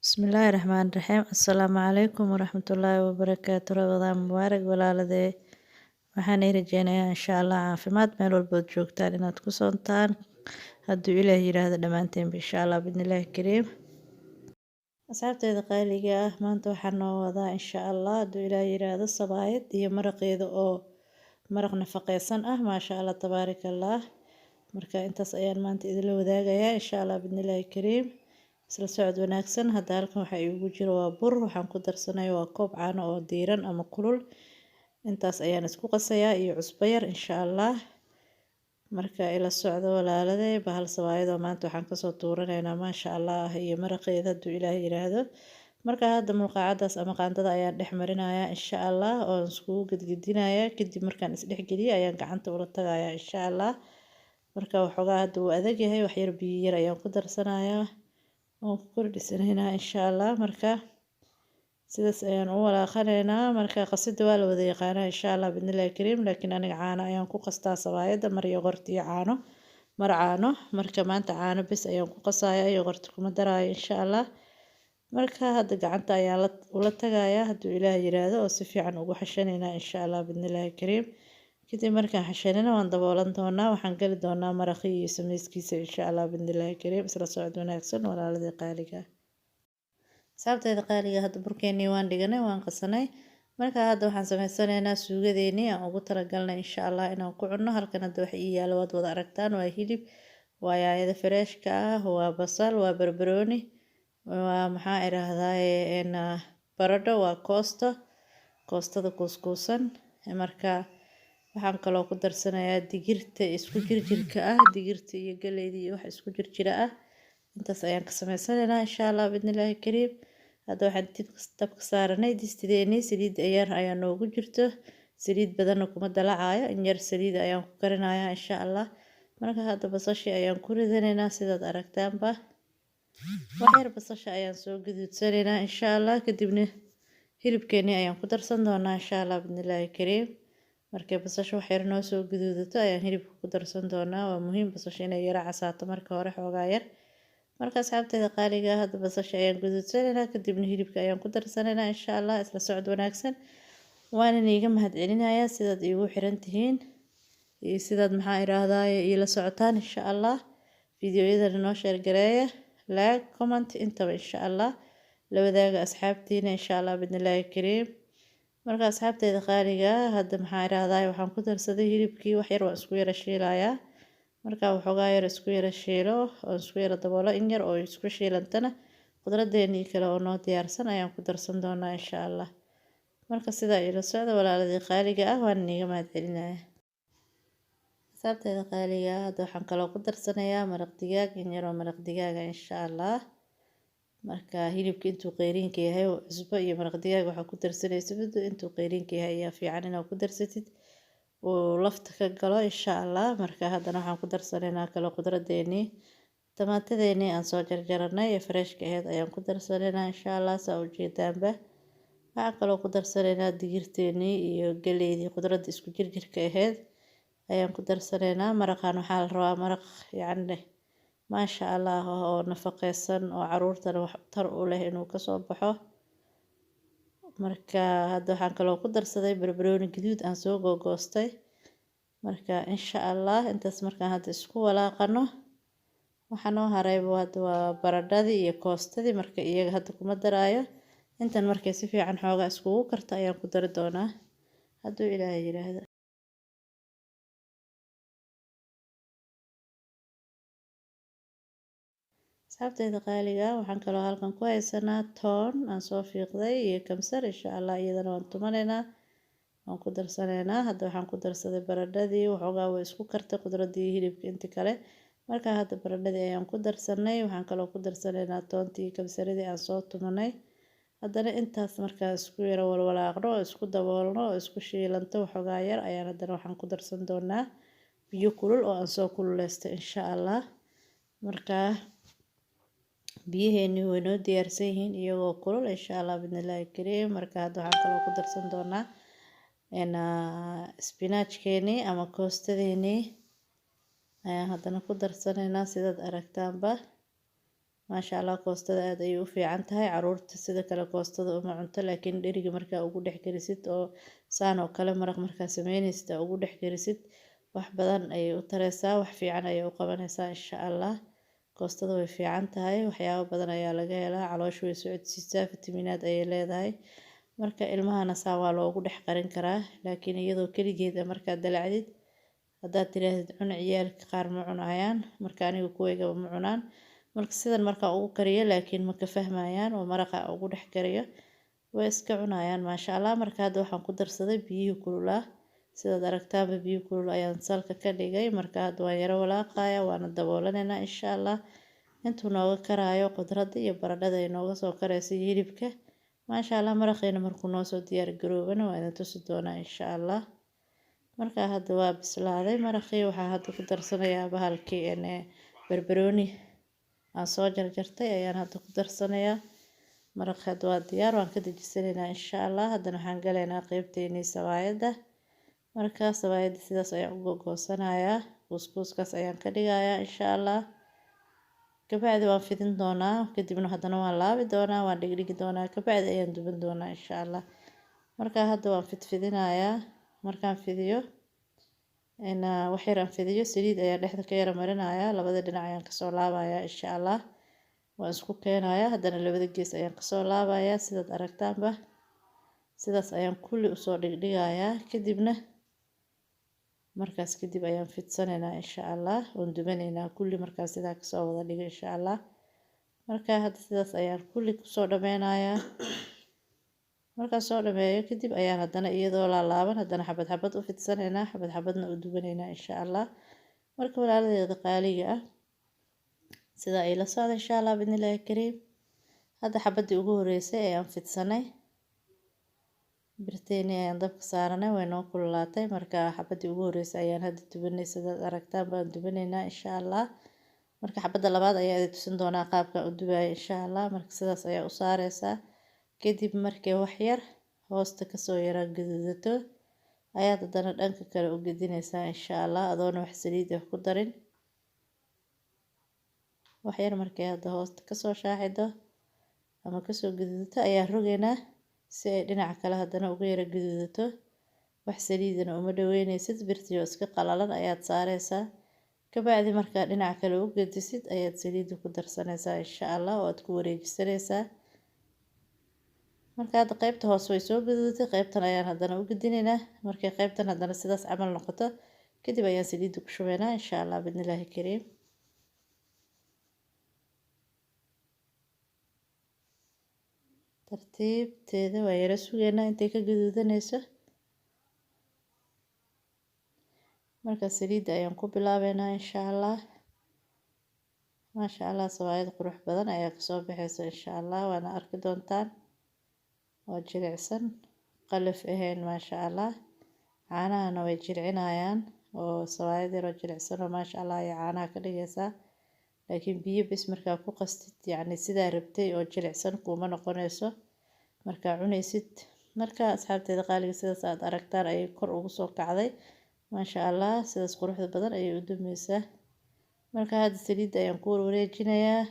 Bismillaahi Raxmaani Raxiim. Assalaamu calaykum waraxmatullaahi wabarakaatu. Ramadaan mubaarak walaaladee. Waxaan rajeynayaa insha Allah caafimaad meel walbood joogtaan inaad ku soontaan. Hadduu Ilaahay yiraahdo dhammaanteen insha Allah bidnillaahi kariim. Asxaabteeda qaaliga ah maanta waxaan noo wadaa insha Allah hadduu Ilaahay yiraahdo sabaayad iyo maraqeeda oo maraq nafaqeysan ah maasha Allah tabaarakallah. Marka intaas ayaan maanta idinla wadaagayaa insha Allah bidnillaahi kariim. isla socod wanaagsan hadda halkan waxa igu jiro waa bur waxaan ku darsanayaa waa koob caano oo diiran ama kulul intaas ayaan isku qasayaa iyo cusbo yar insha Allah marka ila socdo walaaladey bahal sawaayado maanta waxaan kasoo tuuranaynaa maasha Allah iyo maraqeeda hadduu Ilaahay yiraahdo marka hadda mulqaacadaas ama qaandada ayaan dhex marinayaa insha Allah oo isku gidgidinayaa kadib markaan isdhex geliyo ayaan gacanta ula tagayaa insha Allah marka waxoogaa hadda uu adag yahay wax yar biyo yar ayaan ku darsanayaa oo ku kordhisanaynaa insha Allah marka sidaas ayaan u walaaqanaynaa marka qasida waa la wada yaqaanaa insha Allah bidnillaahi kariim laakiin aniga caano ayaan ku qastaa sawaayada mar yogurt iyo caano mar caano marka maanta caano bes ayaan ku qasayaa yogurt kuma daraayo insha Allah marka hadda gacanta ayaan ula tagayaa hadduu Ilaahay yiraahdo oo si fiican ugu xashanaynaa insha Allah bidnillaahi kariim kadib markaan xashanino waan daboolan doonaa waxaan gali doonaa maraqii iyo sameyskiisa insha Allah bidnillaahi kariim isla socod wanaagsan walaaladii qaaliga sababteeda qaaliga hadda burkeenii waan dhiganay waan qasanay marka hadda waxaan sameysanaynaa suugadeennii aan ugu talagalnay insha Allah inaan ku cunno halkan hadda wax ii yaalo waad wada aragtaan waa hilib waa yaanyada freeshka ah waa basal waa barbarooni waa maxaa iraahdaa baradho waa koostada kuuskuusan marka waxaan kaloo ku darsanayaa digirta isku jirjirka ah digirta iyo galleyda iyo wax isku jirjira ah intaas ayaan ka sameysanaynaa insha Allah bidnillaahi kariim hadda waxaan dabka saaranay distideennii saliid yar ayaa noogu jirto saliid badanna kuma dalacayo in yar saliid ayaan ku karinayaa insha Allah marka hadda basasha ayaan ku ridanaynaa sidaad aragtaanba wax yar basasha ayaan soo gaduudsanaynaa insha Allah kadibna hilibkeennii ayaan ku darsan doonaa insha Allah bidnillaahi kariim markay basasha wax yar noo soo gaduudato ayaan hilibka ku darsan doonaa waa muhiim basasha inay yara casaato marka hore xoogaa yar marka asxaabteeda qaaliga hadda basasha ayaan gaduudsanaynaa kadibna hilibka ayaan ku darsanaynaa insha Allah isla socod wanaagsan waana iiga mahadcelinayaa sidaad iigu xiran tihiin iyo sidaad maxaa iraahdaa ila socotaan insha Allah fiidiyoyada noo sheer gareeya like comment intaba insha Allah la wadaaga asxaabtiina insha Allah bidnillaahi kariim marka asxaabteeda qaaliga hadda maxaa iraahdaa waxaan ku darsaday hilibkii wax yar waan isku yara shiilayaa marka waxoogaa yar isku yara shiilo oo isku yara daboolo in yar oo isku shiilantana qudradeennii kale oo noo diyaarsan ayaan ku darsan doonaa insha Allah marka sidaa ila socda walaaladii qaaliga ah waan iiga mahadcelinayaa asxaabteeda qaaliga hadda waxaan kaloo ku darsanayaa maraq digaag in yar oo maraq digaaga insha Allah marka hilibka intuu qeyriinka yahay cusbo iyo maraq digaag waxaa ku darsanaysa intuu qeyriinka yahay ayaa fiican inaad ku darsatid uu lafta ka galo insha Allah marka haddana waxaan ku darsanaynaa kale qudradeennii tamaatadeennii aan soo jarjaranay ee freeshka ahayd ayaan ku darsanaynaa insha Allah saa ujeedaanba waxaan kaloo ku darsanaynaa digirteennii iyo galeydii qudradda isku jirjirka ahayd ayaan ku darsanaynaa maraqan waxaa la rabaa maraq yacni maasha Allah oo nafaqeysan oo caruurtana wax tar u leh inuu kasoo baxo marka hadda waxaan kaloo ku darsaday barbarooni gaduud aan soo googoostay marka insha Allah intaas markaan hadda isku walaaqano waxaa noo haray hadda waa baradhadii iyo koostadii marka iyaga hadda kuma daraayo intan markay si fiican xoogaa iskugu karto ayaan ku dari doonaa hadduu Ilaahay yiraahdo asxaabteeda qaaliga waxaan kaloo halkan ku haysanaa toon aan soo fiiqday iyo kamsar insha Allah iyadana waan tumanaynaa waan ku darsanaynaa hadda waxaan ku darsaday baradhadii waxoogaa way isku kartay qudraddii hilibka inta kale marka hadda baradhadii ayaan ku darsanay waxaan kaloo ku darsanaynaa toontii kamsaradii aan soo tumanay haddana intaas markaan isku yara walwalaaqno oo isku daboolno oo isku shiilanto waxoogaa yar ayaan haddana waxaan ku darsan doonaa biyo kulul oo aan soo kululeystay insha Allah markaa biyaheennii way noo diyaarsan yihiin iyagoo kulul insha Allah bidnillaahi kariim marka hadda waxaan kaloo ku darsan doonaa spinachkeenii ama koostadeennii ayaan haddana ku darsanaynaa sidaad aragtaanba maasha allah koostada aad ayay u fiican tahay caruurta sida kale koostada uma cunto laakiin dheriga markaa ugu dhex karisid oo saan oo kale maraq markaa sameynaysid ugu dhex karisid wax badan ayay u tareysaa wax fiican ayay u qabanaysaa insha allah koostada way fiican tahay waxyaabo badan ayaa laga helaa caloosha way socodsiisaa fitamiinaad ayay leedahay marka ilmahana saa waa loogu dhex qarin karaa laakiin iyadoo keligeeda markaad dalacdid haddaad tiraahdid cun ciyaalka qaar ma cunayaan marka aniga kuwaygaba ma cunaan marka sidan markaa ugu kariyo laakiin ma ka fahmayaan oo maraqa ugu dhex kariyo way iska cunayaan maasha allah marka hadda waxaan ku darsaday biyihii kululaa sidaad aragtaanba biyo kulul ayaan salka ka dhigay marka hadda waan yaro walaaqaya waana daboolanaynaa insha allah intuu nooga karaayo khudradda iyo baradhada ay nooga soo karaysa iyo hilibka maasha allah maraqeena markuu noo soo diyaar garoobana waa idin tusi doonaa insha allah markaa hadda waa bislaaday maraqii waxaa hadda ku darsanayaa bahalkii barbarooni aan soo jarjartay ayaan hadda ku darsanayaa maraq hadda waa diyaar waan ka dejisanaynaa insha allah haddana waxaan galaynaa qeybteennii sawaayadda markaa sawaayadda sidaas ayaan u gogoosanayaa kuuskuuskaas ayaan ka dhigayaa insha allah kabacdi waan fidin doonaa kadibna haddana waan laabi doonaa waan dhigdhigi doonaa kabacdi ayaan duban doonaa insha allah markaa hadda waan fidfidinayaa markaan fidiyo wax yar aan fidiyo saliid ayaa dhexda ka yara marinayaa labada dhinac ayaan kasoo laabayaa insha allah waan isku keenayaa haddana labada gees ayaan kasoo laabayaa sidaad aragtaanba sidaas ayaan kulli usoo dhigdhigayaa kadibna markaas kadib ayaan fidsanaynaa insha allah oon dubanaynaa kulli markaas sidaa kasoo wada dhigo insha allah markaa hadda sidaas ayaan kulli kusoo dhameynayaa markaan soo dhameeyo kadib ayaan haddana iyadoo laalaaban haddana xabad xabad u fidsanaynaa xabad xabadna u dubanaynaa insha allah marka walaaladeeda qaaliga ah sidaa ay la socda insha allah bidnillaahi kariim hadda xabadii ugu horeysay ayaan fidsanay birteeni ayaan dabka saaranay way noo kululaatay marka xabadii ugu horeysay ayaan hadda dubanay sidaad aragtaan baan dubanaynaa insha allah marka xabadda labaad ayaa idin tusin doonaa qaabkaan u dubayo insha allah marka sidaas ayaa u saareysaa kadib markay wax yar hoosta kasoo yara gaduudato ayaad haddana dhanka kale u gedinaysaa insha allah adoona wax saliid ah ku darin wax yar markay hadda hoosta kasoo shaaxido ama kasoo gaduudato ayaa rogaynaa si ay dhinaca kale haddana uga yara gaduudato wax saliidana uma dhaweynaysid birtiyo iska qalalan ayaad saareysaa kabacdi markaa dhinaca kale u gedisid ayaad saliidda ku darsanaysaa insha allah oo aad ku wareejisanaysaa marka hadda qaybta hoose way soo gaduudatay qaybtan ayaan haddana u gedinaynaa markay qaybtan haddana sidaas camal noqoto kadib ayaan saliidda ku shubaynaa insha allah bidnillaahi kariim tartiibteeda waa yara sugaynaa intay ka gaduudanayso marka saliidda ayaan ku bilaabeynaa insha allah maasha allah sawaayad qurux badan ayaa kasoo baxaysa insha allah waana arki doontaan waa jilicsan qalaf ahayn maasha allah caanahana way jilcinayaan oo sawaayad yaroo jilicsan oo maasha allah ay caanaha ka dhigaysaa laakiin biyo bis markaa ku qastid yacni sidaa rabtay oo jilicsan kuuma noqonayso markaa cunaysid marka asxaabteeda qaaliga sidaas aad aragtaan ayay kor ugu soo kacday maasha allah sidaas quruxda badan ayay u dumeysaa marka hadda saliidda ayaan ku wareejinayaa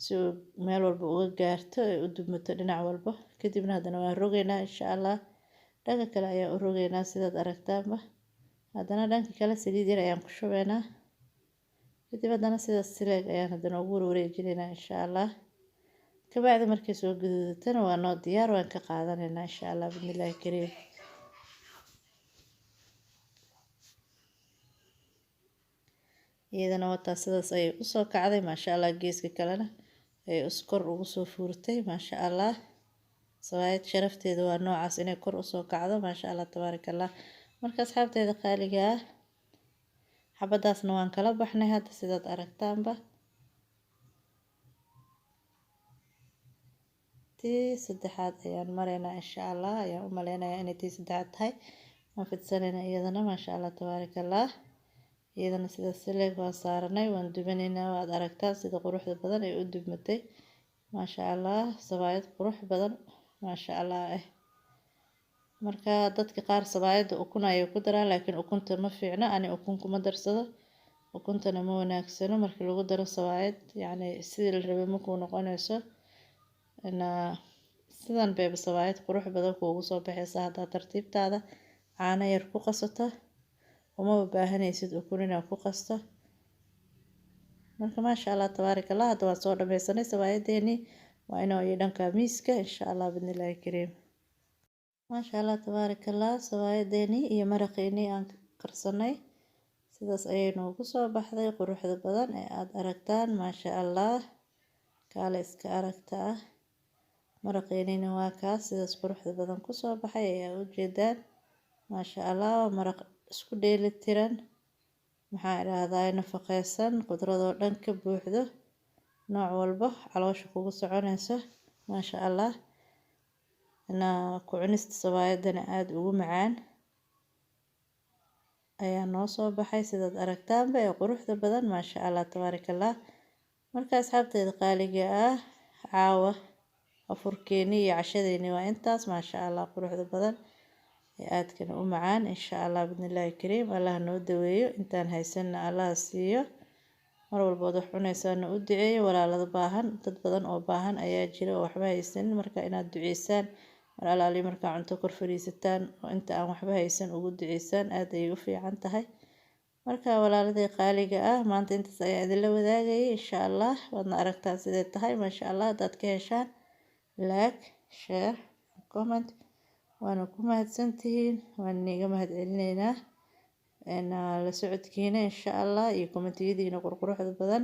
si uu meel walba uga gaarto ay u dumato dhinac walba kadibna haddana waan rogaynaa insha allah dhanka kale ayaan u rogaynaa sidaad aragtaanba haddana dhanka kale saliid yar ayaan ku shubaynaa kadib haddana sidaas sileeg ayaan haddana ugu wareejinaynaa insha allah kabacdi markay soo gaduudatana waa noo diyaar waan ka qaadanaynaa insha allah bidnillaahi kariim iyadana wataa sidaas ayay usoo kacday maasha allah geeska kalena ay kor ugu soo fuurtay maasha allah sawaayad sharafteeda waa noocaas inay kor usoo kacdo maasha allah tabaaraka allah marka asxaabteeda qaaliga ah xabadaasna waan kala baxnay hadda sidaad aragtaanba tii saddexaad ayaan maraynaa insha allah ayaan u maleynayaa inay tii saddexaad tahay waan fidsanaynaa iyadana maasha allah tabaaraka allah iyadana sida sileeg waan saaranay waan dubanaynaa waad aragtaan sida quruxda badan ay u dubmatay maasha allah sawaayad qurux badan maasha allah marka dadka qaar sawaayadda ukun ayay ku daraan laakiin ukunta ma fiicna ani ukun kuma darsado ukuntana ma wanaagsano markii lagu daro sawaayad yacni sidii la rabay ma kuu noqonayso sidan bay sawaayad qurux badan kuugu soo baxaysaa haddaad tartiibtaada caano yar ku qasato uma baahanaysid ukun inaad ku qasto marka maasha allah tabaaraka allah hadda waan soo dhammaysanay sawaayadeennii waa inoo iyo dhanka miiska insha allah bidnillaahi kariim maasha allah tabaaraka allah sawaayadeennii iyo maraqeennii aan karsanay sidaas ayay noogu soo baxday quruxda badan ee aad aragtaan maasha allah kaale iska aragta ah maraqeennina waa kaas sidaas quruxda badan ku soo baxay ayaa u jeedaan maasha allah maraq isku dheeli tiran maxaa idhaahdaa nafaqeysan khudradoo dhan ka buuxdo nooc walba caloosha kugu soconayso maasha allah ku cunista sawaayadana aada ugu macaan ayaa noo soo baxay sidaad aragtaanba ee quruxda badan maasha allah tabaaraka allah marka asxaabteeda qaaliga ah caawa afurkeeni iyo cashadeeni waa intaas maasha allah quruxda badan ee aadkana u macaan insha allah bidnillaahi kariim allah noo daweeyo intaan haysanna allah siiyo mar walbood wax cunaysaana u duceeyo walaalada baahan dad badan oo baahan ayaa jira oo waxba haysanin marka inaad duceysaan mar alaali markaa cunto kor fadhiisataan oo inta aan waxba haysan ugu duceysaan aad ayay u fiican tahay marka walaaladii qaaliga ah maanta intaas ayaa idinla wadaagayay insha allah waadna aragtaan sidee tahay maasha allah haddaad ka heshaan like share comment waana ku mahadsantihiin waan iniga mahad celinaynaa la socodkiina insha allah iyo kommentiyadiina qurquruxda badan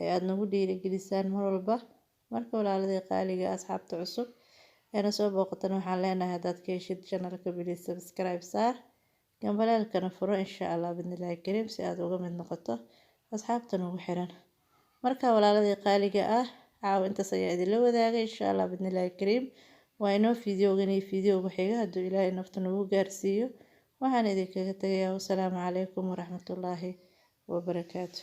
ee aada nagu dhiirigelisaan mar walba marka walaaladii qaaliga asxaabta cusub eena soo booqatan waxaan leenahay haddaad ka heshid channelka please subscribe saar gambaleelkana furo insha allah bidnillaahi kariim si aad uga mid noqoto asxaabta nagu xiran marka walaaladii qaaliga ah caawa intaas ayaa idinla wadaagay insha allah bidnillaahi kariim waa inoo fiidiyoogan iyo fiidiyooga xiga hadduu ilaahay nafta nagu gaarsiiyo waxaan idinkaga tagayaa wasalaamu calaykum waraxmatullaahi wabarakaatu